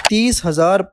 30,000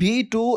B-2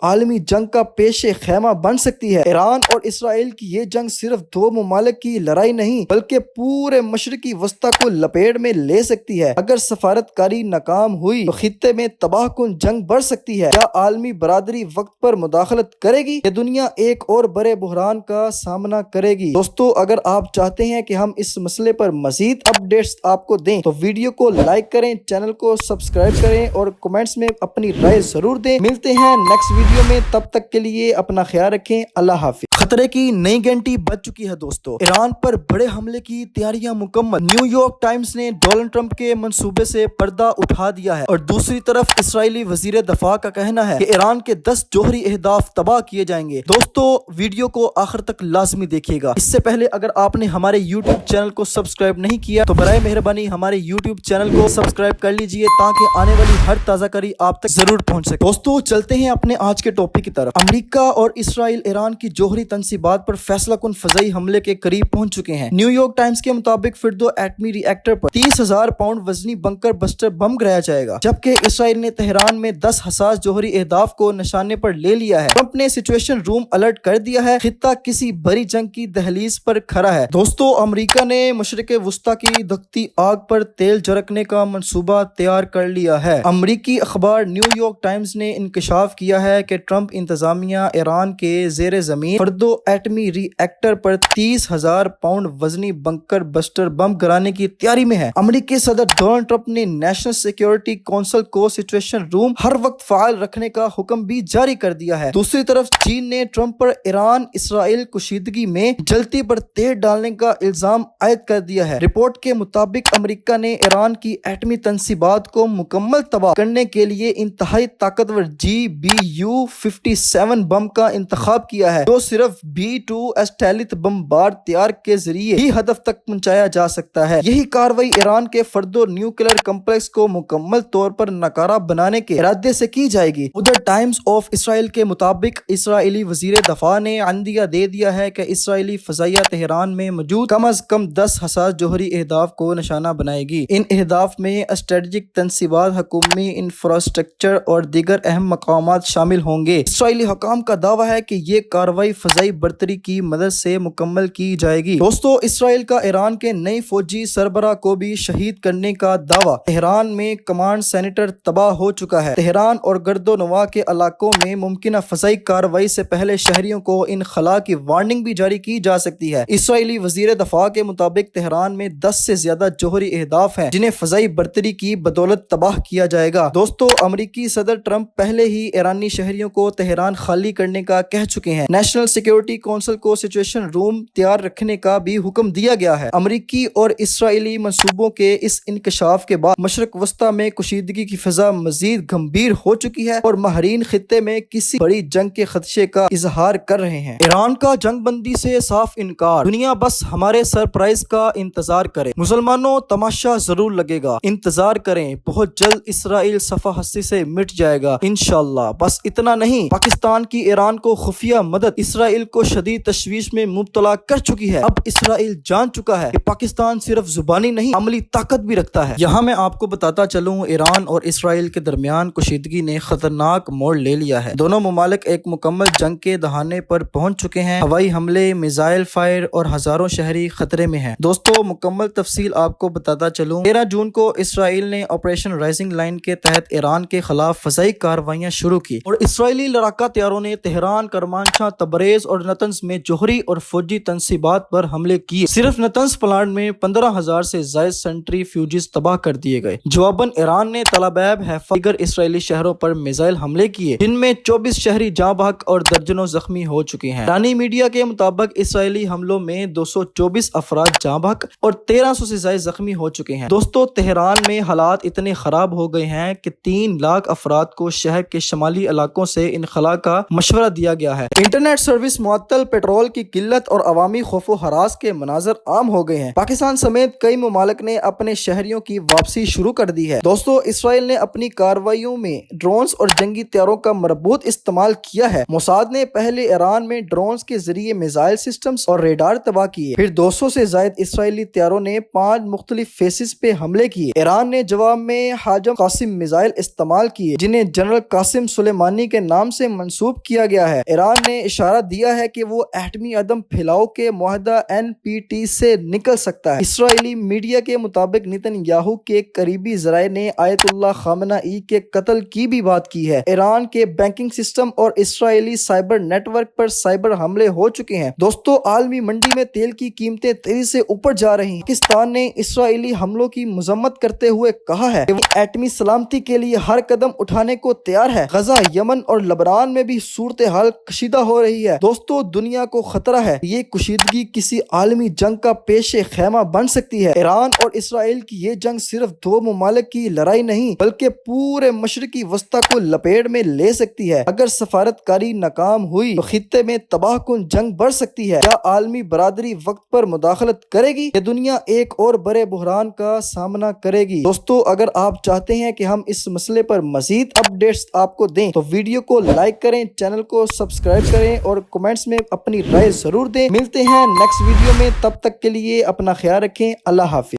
عالمی جنگ کا پیش خیمہ بن سکتی ہے۔ ایران اور اسرائیل کی یہ جنگ صرف دو ممالک کی لڑائی نہیں بلکہ پورے مشرقی وسطی کو لپیٹ میں لے سکتی ہے۔ اگر سفارتکاری ناکام ہوئی تو خطے میں تباہ کن جنگ بڑھ سکتی ہے۔ کیا عالمی برادری وقت پر مداخلت کرے گی یا دنیا ایک اور بڑے بحران کا سامنا کرے گی؟ دوستو اگر آپ چاہتے ہیں کہ ہم اس مسئلے پر مزید اپڈیٹس آپ کو دیں تو ویڈیو کو لائک کریں، چینل کو سبسکرائب کریں اور کمنٹس میں اپنی رائے ضرور دیں۔ ملتے ہیں نیکسٹ ویڈیو میں، تب تک کے لیے اپنا خیال رکھیں، اللہ حافظ۔ خطرے کی نئی گھنٹی بج چکی ہے دوستو، ایران پر بڑے حملے کی تیاریاں مکمل۔ نیو یارک ٹائمز نے ڈونلڈ ٹرمپ کے منصوبے سے پردہ اٹھا دیا ہے اور دوسری طرف اسرائیلی وزیر دفاع کا کہنا ہے کہ ایران کے 10 جوہری اہداف تباہ کیے جائیں گے۔ دوستو ویڈیو کو آخر تک لازمی دیکھیے گا۔ اس سے پہلے اگر آپ نے ہمارے یوٹیوب چینل کو سبسکرائب نہیں کیا تو برائے مہربانی ہمارے یوٹیوب چینل کو سبسکرائب کر لیجئے تاکہ آنے والی ہر تازہ کاری آپ تک ضرور پہنچ سکے۔ دوستو چلتے ہیں اپنے آج کے ٹاپک کی طرف۔ امریکہ اور اسرائیل ایران کی جوہری تنصیبات پر فیصلہ کن فضائی حملے کے قریب پہنچ چکے ہیں۔ نیو یارک ٹائمز کے مطابق فردو ایٹمی ری ایکٹر پر 30,000 پاؤنڈ وزنی بنکر بسٹر بم گرایا جائے گا، جبکہ اسرائیل نے تہران میں 10 حساس جوہری اہداف کو نشانے پر لے لیا ہے۔ ٹرمپ نے سچویشن روم الرٹ کر دیا ہے، خطہ کسی بڑی جنگ کی دہلیز پر کھڑا ہے۔ دوستو امریکہ نے مشرق وسطی کی دھکتی آگ پر تیل جھڑکنے کا منصوبہ تیار کر لیا ہے۔ امریکی اخبار نیو یارک ٹائمز نے انکشاف کیا ہے کہ ٹرمپ انتظامیہ ایران کے زیر زمین فردو ایٹمی ری ایکٹر پر 30,000 پاؤنڈ وزنی بنکر بسٹر بم گرانے کی تیاری میں ہے۔ امریکی صدر ڈونلڈ ٹرمپ نے نیشنل سیکیورٹی کونسل کو سچویشن روم ہر وقت فعال رکھنے کا حکم بھی جاری کر دیا ہے۔ دوسری طرف چین نے ٹرمپ پر ایران اسرائیل کشیدگی میں جلتی پر تیل ڈالنے کا الزام عائد کر دیا ہے۔ رپورٹ کے مطابق امریکہ نے ایران کی ایٹمی تنصیبات کو مکمل تباہ کرنے کے لیے انتہائی طاقتور GBU-57 بم کا انتخاب کیا ہے، جو صرف B-2 اسٹیلتھ بمبار تیار کے ذریعے ہی ہدف تک پہنچایا جا سکتا ہے۔ یہی کارروائی ایران کے فردو نیوکلیر کمپلیکس کو مکمل طور پر ناکارہ بنانے کے ارادے سے کی جائے گی۔ ادھر ٹائمز آف اسرائیل کے مطابق اسرائیلی وزیر دفاع نے عندیہ دے دیا ہے کہ اسرائیلی فضائیہ تہران میں موجود کم از کم 10 حساس جوہری اہداف کو نشانہ بنائے گی۔ ان اہداف میں اسٹریٹجک تنصیبات، حکومتی انفراسٹرکچر اور دیگر اہم مقامات شامل ہوں گے۔ اسرائیلی حکام کا دعویٰ ہے کہ یہ کارروائی فضائی برتری کی مدد سے مکمل کی جائے گی۔ دوستو اسرائیل کا ایران کے نئی فوجی سربراہ کو بھی شہید کرنے کا دعویٰ۔ تہران میں کمانڈ سینٹر تباہ ہو چکا ہے۔ تہران اور گرد و نواح کے علاقوں میں ممکنہ فضائی کارروائی سے پہلے شہریوں کو انخلا کی وارننگ بھی جاری کی جا سکتی ہے۔ اسرائیلی وزیر دفاع کے مطابق تہران میں 10 سے زیادہ جوہری اہداف ہیں جنہیں فضائی برتری کی بدولت تباہ کیا جائے گا۔ دوستو امریکی صدر ٹرمپ پہلے ہی ایرانی شہریوں کو تہران خالی کرنے کا کہہ چکے ہیں۔ نیشنل سیکیورٹی کونسل کو سچویشن روم تیار رکھنے کا بھی حکم دیا گیا ہے۔ امریکی اور اسرائیلی منصوبوں کے اس انکشاف کے بعد مشرق وسطی میں کشیدگی کی فضا مزید گمبھیر ہو چکی ہے اور ماہرین خطے میں کسی بڑی جنگ کے خدشے کا اظہار کر رہے ہیں۔ ایران کا جنگ بندی سے صاف انکار، دنیا بس ہمارے سرپرائز کا انتظار کرے۔ مسلمانوں تماشا ضرور لگے گا، انتظار کریں، بہت جلد اسرائیل صفحہ ہستی سے مٹ جائے گا انشاءاللہ۔ بس اتنا نہیں، پاکستان کی ایران کو خفیہ مدد اسرائیل کو شدید تشویش میں مبتلا کر چکی ہے۔ اب اسرائیل جان چکا ہے کہ پاکستان صرف زبانی نہیں عملی طاقت بھی رکھتا ہے۔ یہاں میں آپ کو بتاتا چلوں ایران اور اسرائیل کے درمیان کشیدگی نے خطرناک موڑ لے لیا ہے۔ دونوں ممالک ایک مکمل جنگ کے دہانے پر پہنچ چکے ہیں۔ ہوائی حملے، میزائل فائر اور ہزاروں شہری خطرے میں ہیں۔ دوستو مکمل تفصیل آپ کو بتاتا چلوں، 13 جون کو اسرائیل نے آپریشن رائزنگ لائن کے تحت ایران کے خلاف فضائی کارروائیاں شروع کی اور اسرائیلی لڑاکا طیاروں نے تہران، کرمانشاہ، تبریز اور نتنز میں جوہری اور فوجی تنصیبات پر حملے کیے۔ صرف نتنز پلانٹ میں 15,000 سے زائد سینٹری فیوجز تباہ کر دیے گئے۔ جواباً ایران نے تل ابیب، حیفا دیگر اسرائیلی شہروں پر میزائل حملے کیے جن میں 24 شہری جاں بحق اور درجنوں زخمی ہو چکے ہیں۔ ایرانی میڈیا کے مطابق اسرائیلی حملوں میں 224 افراد جاں بحق اور 1300 سے زائد زخمی ہو چکے ہیں۔ دوستو تہران میں حالات اتنے خراب ہو گئے ہیں کہ 3 لاکھ افراد کو شہر کے شمالی علاقوں سے انخلا کا مشورہ دیا گیا ہے۔ انٹرنیٹ سروس معطل، پیٹرول کی قلت اور عوامی خوف و ہراس کے مناظر عام ہو گئے ہیں۔ پاکستان سمیت کئی ممالک نے اپنے شہریوں کی واپسی شروع کر دی ہے۔ دوستو اسرائیل نے اپنی کارروائیوں میں ڈرونز اور جنگی طیاروں کا مربوط استعمال کیا ہے۔ موساد نے پہلے ایران میں ڈرونز کے ذریعے میزائل سسٹمز اور ریڈار تباہ کیے، پھر 200 سے زائد اسرائیلی طیاروں نے 5 مختلف فیسز پہ حملے کیے۔ ایران نے جواب میں حاجم قاسم میزائل میزائل استعمال کیے جنہیں جنرل قاسم سلیمانی کے نام سے منسوب کیا گیا ہے۔ ایران نے اشارہ دیا ہے کہ وہ ایٹمی عدم پھیلاؤ کے معاہدہ NPT سے نکل سکتا ہے۔ اسرائیلی میڈیا کے مطابق نتن یاہو کے قریبی ذرائع نے آیت اللہ خامنہ ای کے قتل کی بھی بات کی ہے۔ ایران کے بینکنگ سسٹم اور اسرائیلی سائبر نیٹ ورک پر سائبر حملے ہو چکے ہیں۔ دوستو، عالمی منڈی میں تیل کی قیمتیں تیزی سے اوپر جا رہی ہیں۔ پاکستان نے اسرائیلی حملوں کی مذمت کرتے ہوئے کہا ہے کہ وہ ایٹمی سلامتی کے لیے ہر قدم اٹھانے کو تیار ہے۔ غزہ، یمن اور لبنان میں بھی صورتحال کشیدہ ہو رہی ہے۔ دوستو، دنیا کو خطرہ ہے یہ کشیدگی کسی عالمی جنگ کا پیش خیمہ بن سکتی ہے۔ ایران اور اسرائیل کی یہ جنگ صرف دو ممالک کی لڑائی نہیں بلکہ پورے مشرقی وسطی کو لپیٹ میں لے سکتی ہے۔ اگر سفارت کاری ناکام ہوئی تو خطے میں تباہ کن جنگ بڑھ سکتی ہے۔ کیا عالمی برادری وقت پر مداخلت کرے گی؟ یہ دنیا ایک اور بڑے بحران کا سامنا کرے گی۔ دوستو، اگر آپ چاہتے ہیں کہ ہم اس مسئلے پر مزید اپڈیٹس آپ کو دیں تو ویڈیو کو لائک کریں، چینل کو سبسکرائب کریں اور کمنٹس میں اپنی رائے ضرور دیں۔ ملتے ہیں نیکسٹ ویڈیو میں، تب تک کے لیے اپنا خیال رکھیں۔ اللہ حافظ۔